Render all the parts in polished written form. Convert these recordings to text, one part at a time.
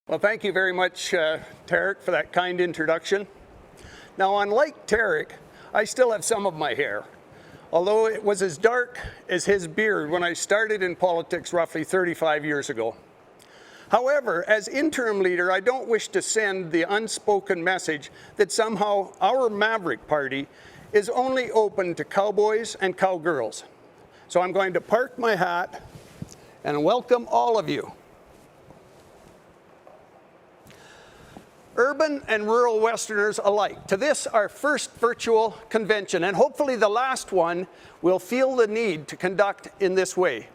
Well, thank you very much, Tarek, for that kind introduction. Now, unlike Tarek, I still have some of my hair, although it was as dark as his beard when I started in politics roughly 35 years ago. However, as interim leader, I don't wish to send the unspoken message that somehow our Maverick Party is only open to cowboys and cowgirls. So I'm going to park my hat and welcome all of you. Urban and rural Westerners alike, to this, our first virtual convention, and hopefully the last one we'll feel the need to conduct in this way.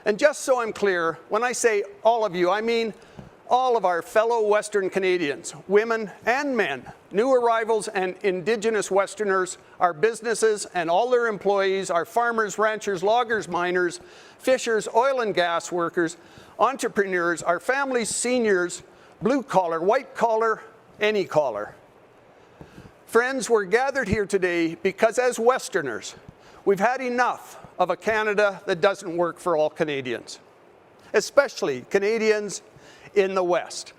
And just so I'm clear, when I say all of you, I mean all of our fellow Western Canadians, women and men, new arrivals and Indigenous Westerners, our businesses and all their employees, our farmers, ranchers, loggers, miners, fishers, oil and gas workers, entrepreneurs, our families, seniors, blue collar, white collar, any collar. Friends, we're gathered here today because as Westerners, we've had enough of a Canada that doesn't work for all Canadians, especially Canadians in the West.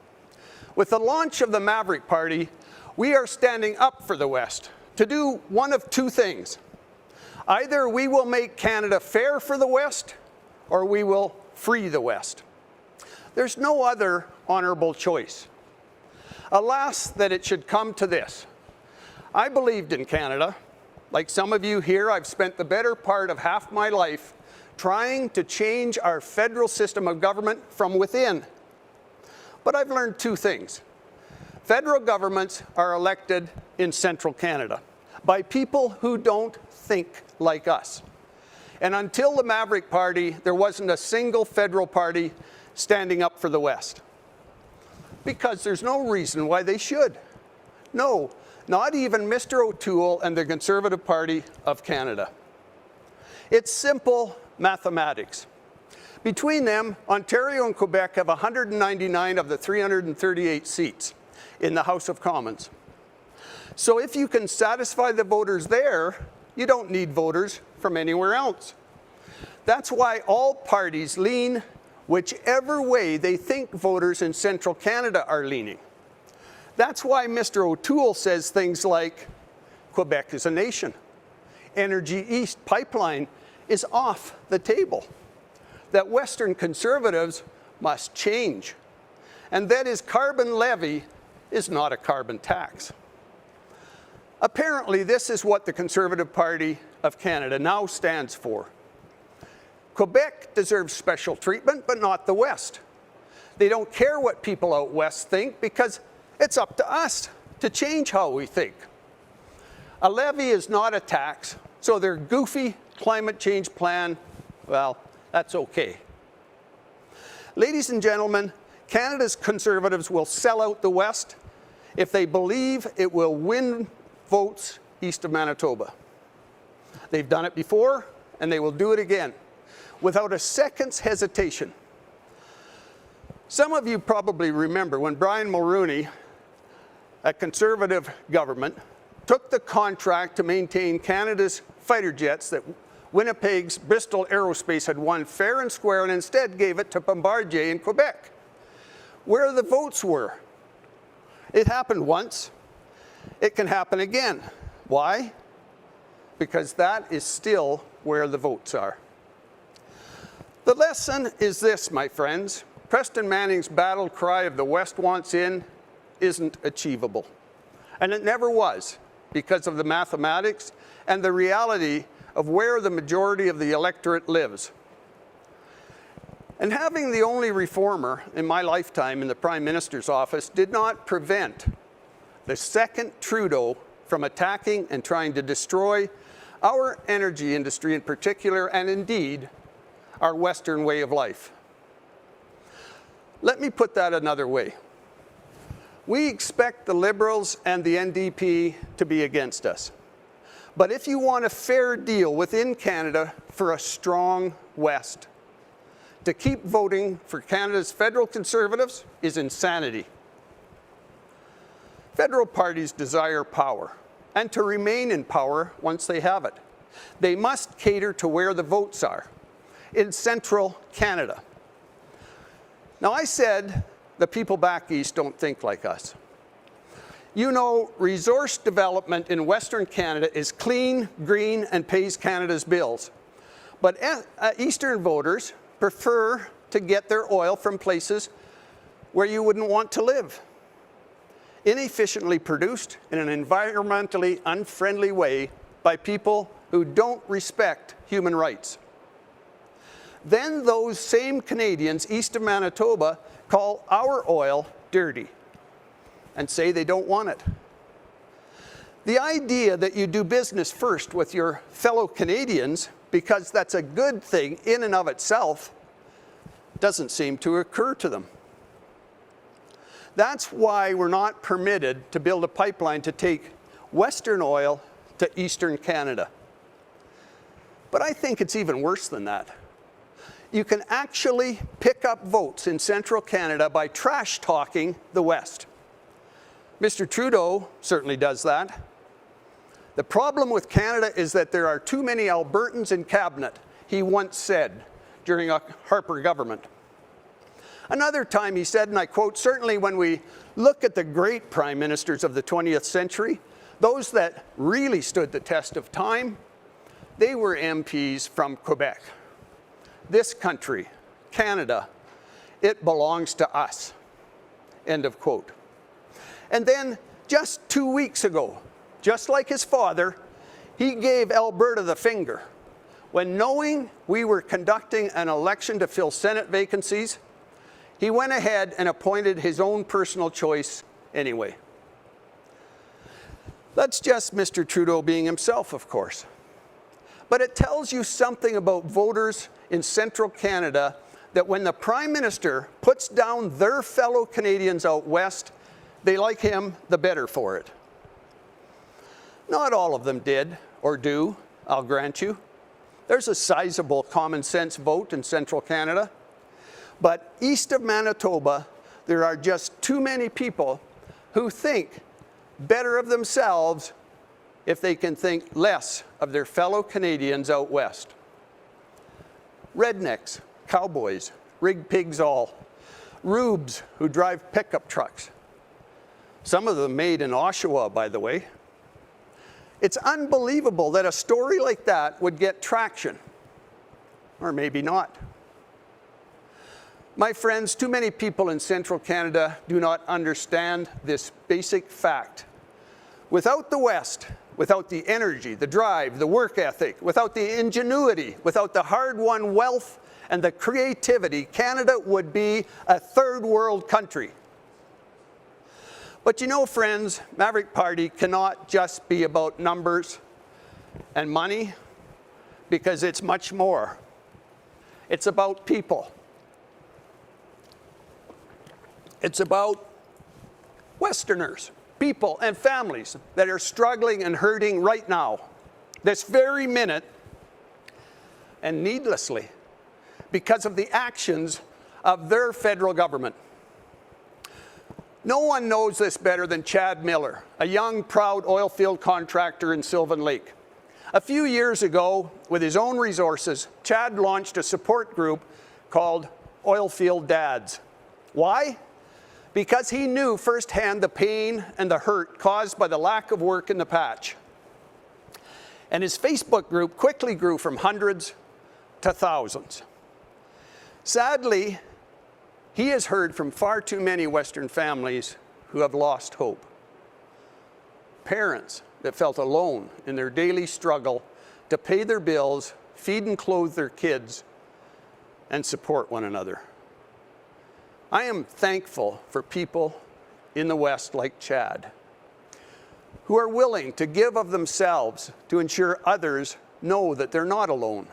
With the launch of the Maverick Party, we are standing up for the West to do one of two things. Either we will make Canada fair for the West, or we will free the West. There's no other honorable choice. Alas, that it should come to this. I believed in Canada. Like some of you here, I've spent the better part of half my life trying to change our federal system of government from within. But I've learned two things. Federal governments are elected in central Canada by people who don't think like us. And until the Maverick Party, there wasn't a single federal party standing up for the West. Because there's no reason why they should. No, not even Mr. O'Toole and the Conservative Party of Canada. It's simple mathematics. Between them, Ontario and Quebec have 199 of the 338 seats in the House of Commons. So if you can satisfy the voters there, you don't need voters from anywhere else. That's why all parties lean whichever way they think voters in central Canada are leaning. That's why Mr. O'Toole says things like, Quebec is a nation. Energy East pipeline is off the table. That Western Conservatives must change. And that his carbon levy is not a carbon tax. Apparently, this is what the Conservative Party of Canada now stands for. Quebec deserves special treatment, but not the West. They don't care what people out West think because it's up to us to change how we think. A levy is not a tax, so their goofy climate change plan, well, that's okay. Ladies and gentlemen, Canada's Conservatives will sell out the West if they believe it will win votes east of Manitoba. They've done it before, and they will do it again, without a second's hesitation. Some of you probably remember when Brian Mulroney, a Conservative government, took the contract to maintain Canada's fighter jets that Winnipeg's Bristol Aerospace had won fair and square and instead gave it to Bombardier in Quebec, where the votes were. It happened once. It can happen again. Why? Because that is still where the votes are. The lesson is this, my friends. Preston Manning's battle cry of the West wants in isn't achievable. And it never was, because of the mathematics and the reality of where the majority of the electorate lives. And having the only reformer in my lifetime in the Prime Minister's office did not prevent the second Trudeau from attacking and trying to destroy our energy industry in particular, and indeed, our Western way of life. Let me put that another way. We expect the Liberals and the NDP to be against us. But if you want a fair deal within Canada for a strong West, to keep voting for Canada's federal Conservatives is insanity. Federal parties desire power, and to remain in power once they have it. They must cater to where the votes are, in central Canada. Now, I said the people back east don't think like us. You know, resource development in Western Canada is clean, green, and pays Canada's bills. But Eastern voters prefer to get their oil from places where you wouldn't want to live. Inefficiently produced in an environmentally unfriendly way by people who don't respect human rights. Then those same Canadians east of Manitoba call our oil dirty and say they don't want it. The idea that you do business first with your fellow Canadians because that's a good thing in and of itself doesn't seem to occur to them. That's why we're not permitted to build a pipeline to take Western oil to Eastern Canada. But I think it's even worse than that. You can actually pick up votes in Central Canada by trash-talking the West. Mr. Trudeau certainly does that. The problem with Canada is that there are too many Albertans in cabinet, he once said during a Harper government. Another time he said, and I quote, "Certainly when we look at the great prime ministers of the 20th century, those that really stood the test of time, they were MPs from Quebec. This country, Canada, it belongs to us." End of quote. And then just 2 weeks ago, just like his father, he gave Alberta the finger when, knowing we were conducting an election to fill Senate vacancies, he went ahead and appointed his own personal choice anyway. That's just Mr. Trudeau being himself, of course. But it tells you something about voters in Central Canada that when the Prime Minister puts down their fellow Canadians out west, they like him the better for it. Not all of them did or do, I'll grant you. There's a sizable common sense vote in Central Canada. But east of Manitoba, there are just too many people who think better of themselves if they can think less of their fellow Canadians out west. Rednecks, cowboys, rig pigs all, rubes who drive pickup trucks. Some of them made in Oshawa, by the way. It's unbelievable that a story like that would get traction, or maybe not. My friends, too many people in Central Canada do not understand this basic fact. Without the West, without the energy, the drive, the work ethic, without the ingenuity, without the hard-won wealth and the creativity, Canada would be a third world country. But you know, friends, Maverick Party cannot just be about numbers and money, because it's much more. It's about people. It's about Westerners, people and families that are struggling and hurting right now, this very minute, and needlessly, because of the actions of their federal government. No one knows this better than Chad Miller, a young, proud oil field contractor in Sylvan Lake. A few years ago, with his own resources, Chad launched a support group called Oilfield Dads. Why? Because he knew firsthand the pain and the hurt caused by the lack of work in the patch. And his Facebook group quickly grew from hundreds to thousands. Sadly, he has heard from far too many Western families who have lost hope. Parents that felt alone in their daily struggle to pay their bills, feed and clothe their kids, and support one another. I am thankful for people in the West like Chad, who are willing to give of themselves to ensure others know that they're not alone.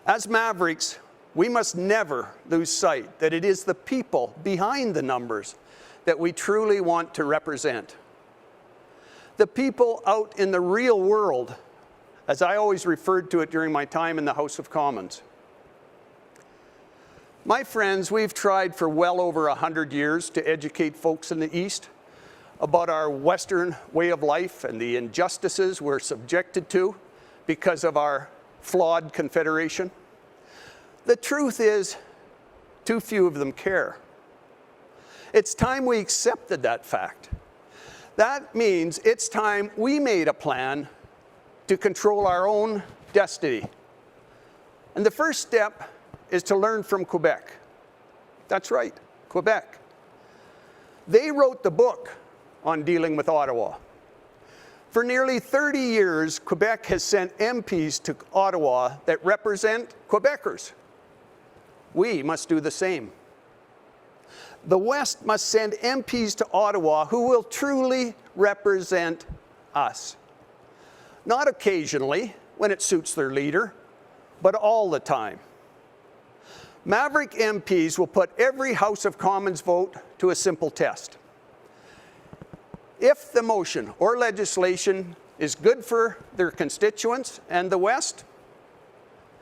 As Mavericks, we must never lose sight that it is the people behind the numbers that we truly want to represent. The people out in the real world, as I always referred to it during my time in the House of Commons. My friends, we've tried for well over 100 years to educate folks in the East about our Western way of life and the injustices we're subjected to because of our flawed confederation. The truth is, too few of them care. It's time we accepted that fact. That means it's time we made a plan to control our own destiny. And the first step is to learn from Quebec. That's right, Quebec. They wrote the book on dealing with Ottawa. For nearly 30 years, Quebec has sent MPs to Ottawa that represent Quebecers. We must do the same. The West must send MPs to Ottawa who will truly represent us. Not occasionally, when it suits their leader, but all the time. Maverick MPs will put every House of Commons vote to a simple test. If the motion or legislation is good for their constituents and the West,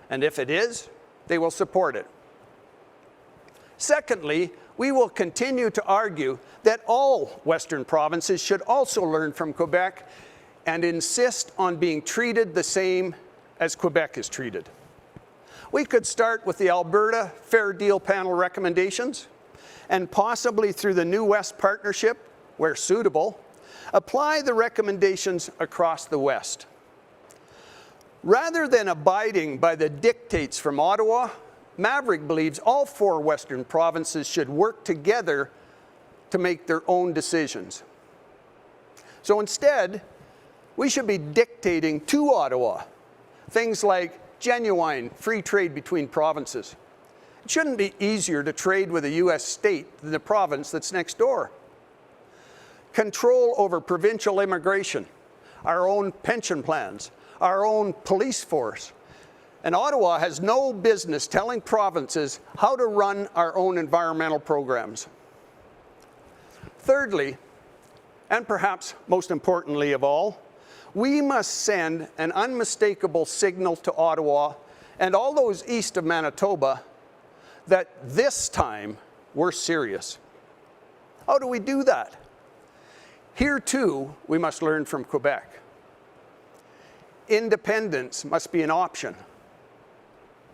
and if it is, they will support it. Secondly, we will continue to argue that all Western provinces should also learn from Quebec and insist on being treated the same as Quebec is treated. We could start with the Alberta Fair Deal Panel recommendations, and possibly through the New West Partnership, where suitable, apply the recommendations across the West. Rather than abiding by the dictates from Ottawa, Maverick believes all 4 Western provinces should work together to make their own decisions. So instead, we should be dictating to Ottawa things like genuine free trade between provinces. It shouldn't be easier to trade with a U.S. state than the province that's next door. Control over provincial immigration, our own pension plans, our own police force. And Ottawa has no business telling provinces how to run our own environmental programs. Thirdly, and perhaps most importantly of all, we must send an unmistakable signal to Ottawa and all those east of Manitoba that this time we're serious. How do we do that? Here too, we must learn from Quebec. Independence must be an option.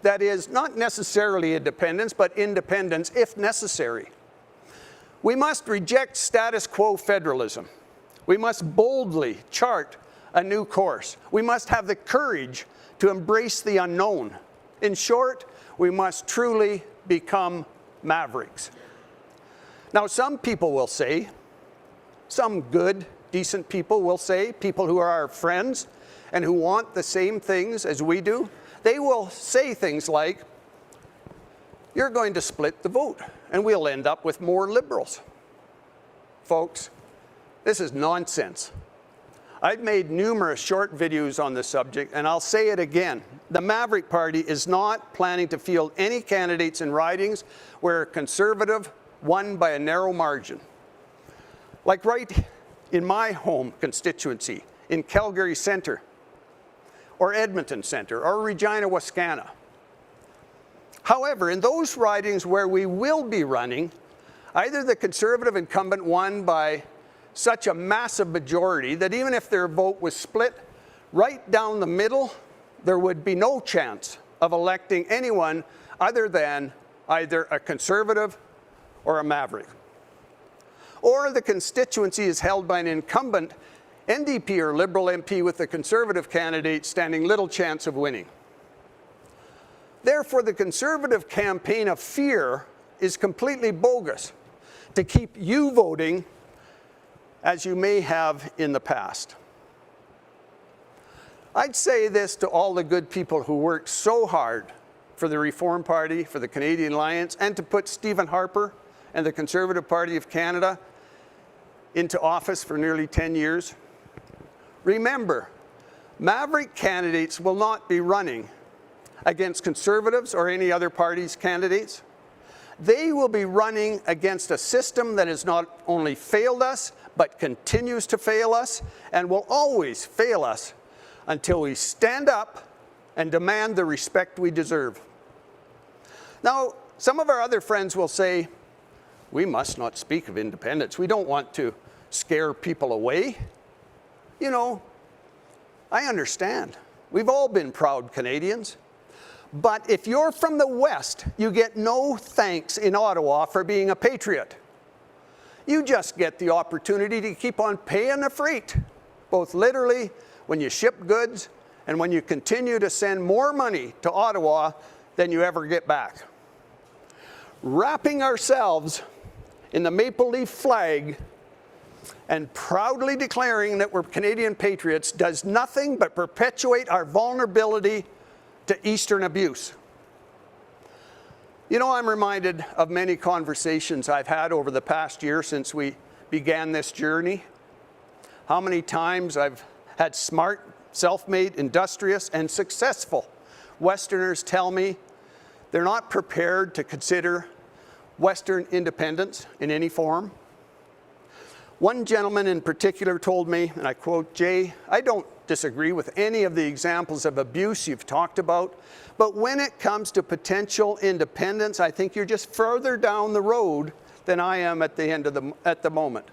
That is, not necessarily independence, but independence if necessary. We must reject status quo federalism. We must boldly chart a new course. We must have the courage to embrace the unknown. In short, we must truly become mavericks. Now, some people will say, some good, decent people will say, people who are our friends and who want the same things as we do, they will say things like, you're going to split the vote and we'll end up with more Liberals. Folks, this is nonsense. I've made numerous short videos on this subject, and I'll say it again. The Maverick Party is not planning to field any candidates in ridings where a Conservative won by a narrow margin. Like right in my home constituency, in Calgary Centre, or Edmonton Centre, or Regina Wascana. However, in those ridings where we will be running, either the Conservative incumbent won by such a massive majority that even if their vote was split right down the middle, there would be no chance of electing anyone other than either a Conservative or a Maverick. Or the constituency is held by an incumbent NDP or Liberal MP with the Conservative candidate standing little chance of winning. Therefore, the Conservative campaign of fear is completely bogus to keep you voting as you may have in the past. I'd say this to all the good people who worked so hard for the Reform Party, for the Canadian Alliance, and to put Stephen Harper and the Conservative Party of Canada into office for nearly 10 years. Remember, Maverick candidates will not be running against Conservatives or any other party's candidates. They will be running against a system that has not only failed us, but continues to fail us and will always fail us until we stand up and demand the respect we deserve. Now, some of our other friends will say, we must not speak of independence. We don't want to scare people away. You know, I understand. We've all been proud Canadians. But if you're from the West, you get no thanks in Ottawa for being a patriot. You just get the opportunity to keep on paying the freight, both literally when you ship goods and when you continue to send more money to Ottawa than you ever get back. Wrapping ourselves in the maple leaf flag and proudly declaring that we're Canadian patriots does nothing but perpetuate our vulnerability to Eastern abuse. You know, I'm reminded of many conversations I've had over the past year since we began this journey. How many times I've had smart, self-made, industrious, and successful Westerners tell me they're not prepared to consider Western independence in any form. One gentleman in particular told me, and I quote, "Jay, I don't disagree with any of the examples of abuse you've talked about, but when it comes to potential independence, I think you're just further down the road than I am at the moment."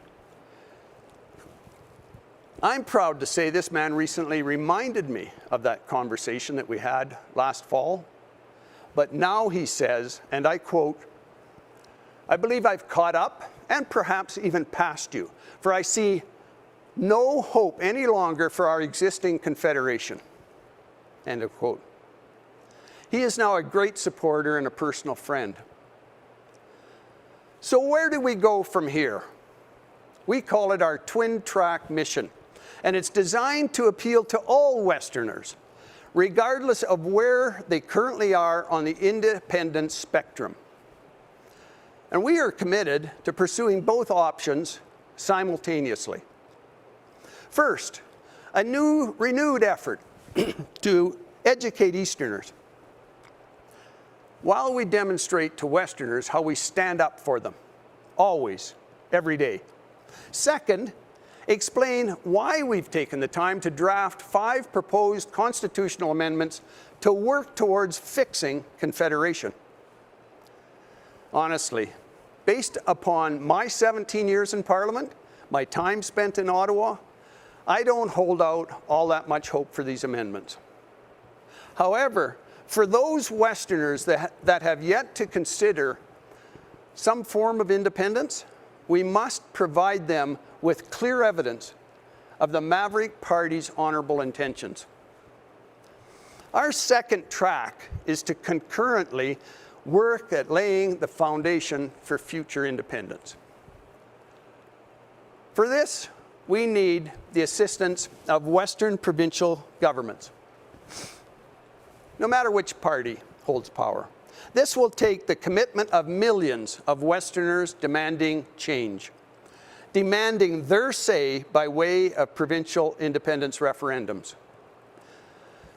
I'm proud to say this man recently reminded me of that conversation that we had last fall. But now he says, and I quote, "I believe I've caught up and perhaps even passed you, for I see no hope any longer for our existing confederation." End of quote. He is now a great supporter and a personal friend. So where do we go from here? We call it our twin-track mission, and it's designed to appeal to all Westerners, regardless of where they currently are on the independence spectrum. And we are committed to pursuing both options simultaneously. First, a renewed effort to educate Easterners, while we demonstrate to Westerners how we stand up for them, always, every day. Second, explain why we've taken the time to draft 5 proposed constitutional amendments to work towards fixing Confederation. Honestly, based upon my 17 years in Parliament, my time spent in Ottawa, I don't hold out all that much hope for these amendments. However, for those Westerners that have yet to consider some form of independence, we must provide them with clear evidence of the Maverick Party's honourable intentions. Our second track is to concurrently work at laying the foundation for future independence. For this, we need the assistance of Western provincial governments, no matter which party holds power. This will take the commitment of millions of Westerners demanding change, demanding their say by way of provincial independence referendums.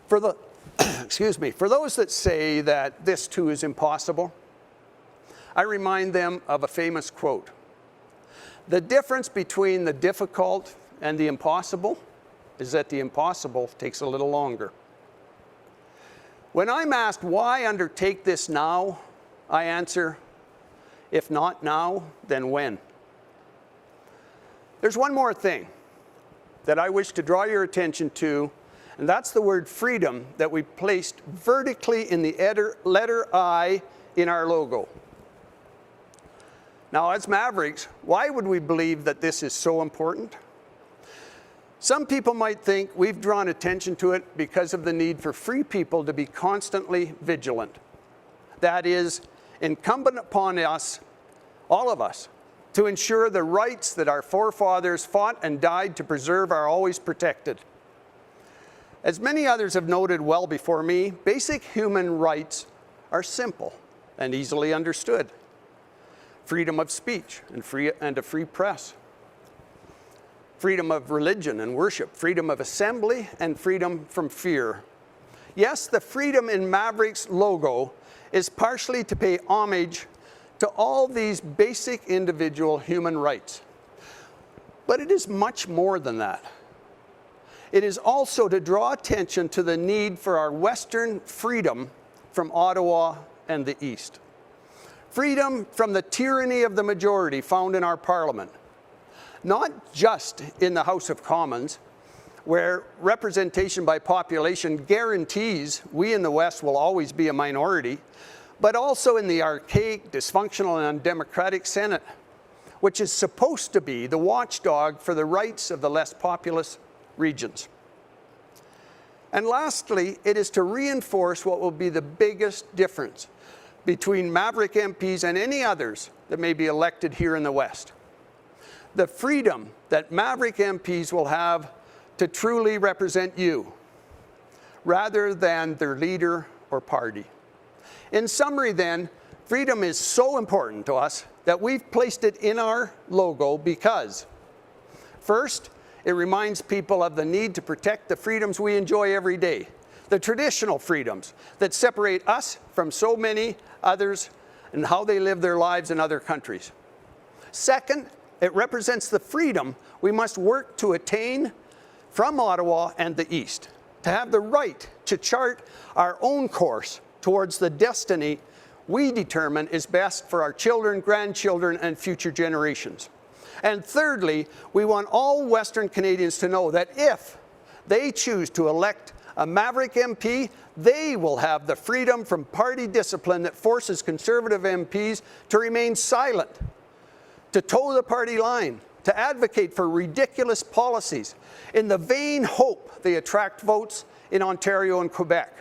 For those that say that this too is impossible, I remind them of a famous quote. The difference between the difficult and the impossible is that the impossible takes a little longer. When I'm asked why undertake this now, I answer, if not now, then when? There's one more thing that I wish to draw your attention to, and that's the word freedom that we placed vertically in the letter I in our logo. Now, as Mavericks, why would we believe that this is so important? Some people might think we've drawn attention to it because of the need for free people to be constantly vigilant. That is incumbent upon us, all of us, to ensure the rights that our forefathers fought and died to preserve are always protected. As many others have noted well before me, basic human rights are simple and easily understood. Freedom of speech and a free press. Freedom of religion and worship, freedom of assembly, and freedom from fear. Yes, the freedom in Maverick's logo is partially to pay homage to all these basic individual human rights. But it is much more than that. It is also to draw attention to the need for our Western freedom from Ottawa and the East. Freedom from the tyranny of the majority found in our Parliament. Not just in the House of Commons, where representation by population guarantees we in the West will always be a minority, but also in the archaic, dysfunctional, and undemocratic Senate, which is supposed to be the watchdog for the rights of the less populous regions. And lastly, it is to reinforce what will be the biggest difference between Maverick MPs and any others that may be elected here in the West. The freedom that Maverick MPs will have to truly represent you, rather than their leader or party. In summary then, freedom is so important to us that we've placed it in our logo because, first, it reminds people of the need to protect the freedoms we enjoy every day, the traditional freedoms that separate us from so many others and how they live their lives in other countries. Second, it represents the freedom we must work to attain from Ottawa and the East, to have the right to chart our own course towards the destiny we determine is best for our children, grandchildren, and future generations. And thirdly, we want all Western Canadians to know that if they choose to elect a Maverick MP, they will have the freedom from party discipline that forces Conservative MPs to remain silent, to toe the party line, to advocate for ridiculous policies in the vain hope they attract votes in Ontario and Quebec,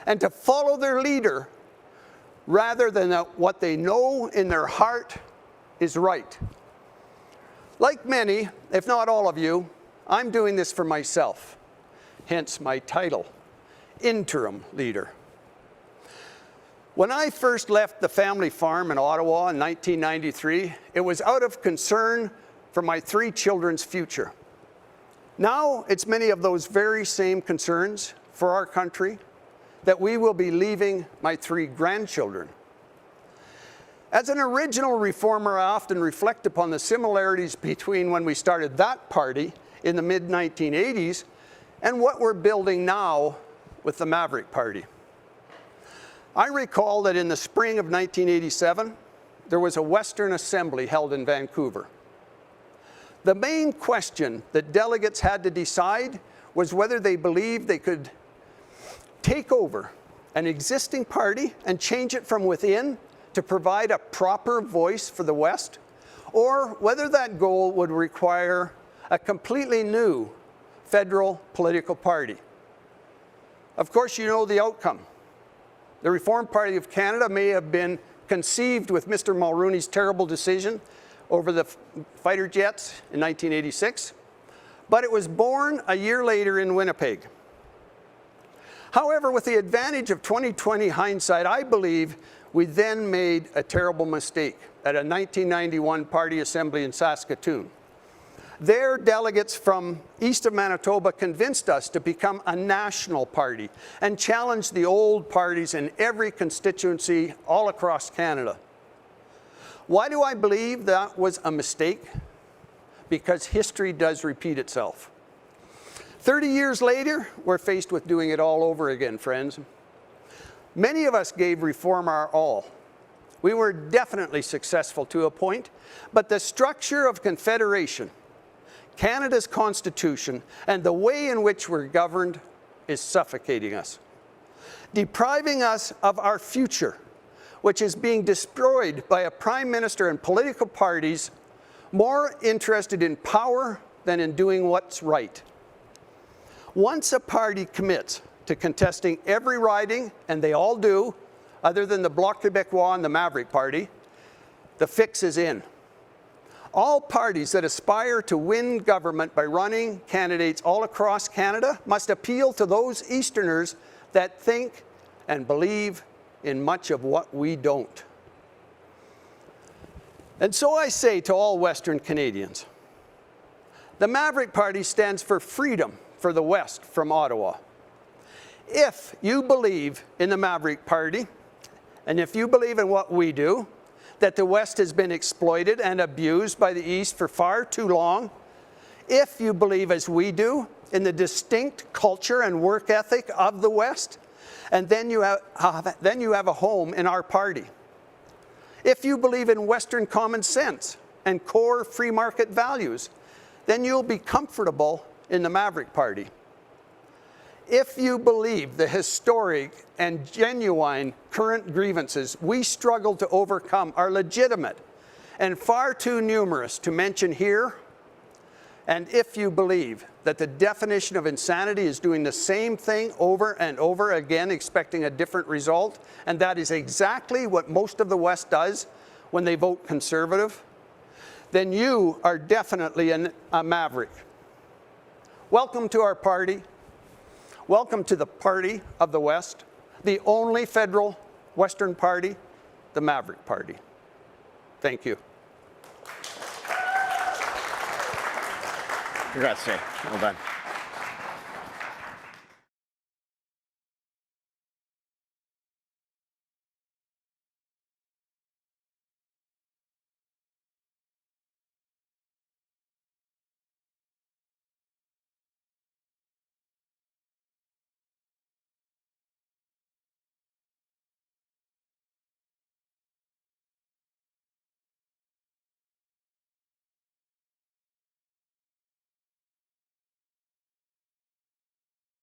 and to follow their leader rather than what they know in their heart is right. Like many, if not all of you, I'm doing this for myself, hence my title, Interim Leader. When I first left the family farm in Ottawa in 1993, it was out of concern for my 3 children's future. Now it's many of those very same concerns for our country that we will be leaving my 3 grandchildren. As an original reformer, I often reflect upon the similarities between when we started that party in the mid-1980s and what we're building now with the Maverick Party. I recall that in the spring of 1987, there was a Western Assembly held in Vancouver. The main question that delegates had to decide was whether they believed they could take over an existing party and change it from within to provide a proper voice for the West, or whether that goal would require a completely new federal political party. Of course, you know the outcome. The Reform Party of Canada may have been conceived with Mr. Mulrooney's terrible decision over the fighter jets in 1986, but it was born a year later in Winnipeg. However, with the advantage of 2020 hindsight, I believe we then made a terrible mistake at a 1991 party assembly in Saskatoon. There, delegates from east of Manitoba convinced us to become a national party and challenge the old parties in every constituency all across Canada. Why do I believe that was a mistake? Because history does repeat itself. 30 years later, we're faced with doing it all over again, friends. Many of us gave reform our all. We were definitely successful to a point, but the structure of Confederation, Canada's Constitution, and the way in which we're governed is suffocating us, depriving us of our future, which is being destroyed by a Prime Minister and political parties more interested in power than in doing what's right. Once a party commits to contesting every riding, and they all do, other than the Bloc Québécois and the Maverick Party, the fix is in. All parties that aspire to win government by running candidates all across Canada must appeal to those Easterners that think and believe in much of what we don't. And so I say to all Western Canadians, the Maverick Party stands for freedom for the West from Ottawa. If you believe in the Maverick Party, and if you believe in what we do, that the West has been exploited and abused by the East for far too long, if you believe, as we do, in the distinct culture and work ethic of the West, and then you have a home in our party. If you believe in Western common sense and core free market values, then you'll be comfortable in the Maverick Party. If you believe the historic and genuine current grievances we struggle to overcome are legitimate and far too numerous to mention here. And if you believe that the definition of insanity is doing the same thing over and over again, expecting a different result, and that is exactly what most of the West does when they vote Conservative, then you are definitely a maverick. Welcome to our party. Welcome to the party of the West, the only federal Western party, the Maverick Party. Thank you. Congrats, Jay. Well done.